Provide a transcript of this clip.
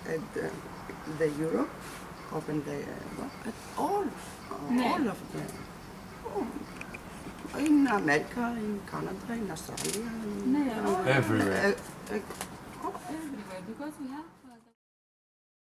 at the Europe, open the at all of them. Oh, in America, in Canada, in Australia, No, Everywhere. uh, everywhere because we have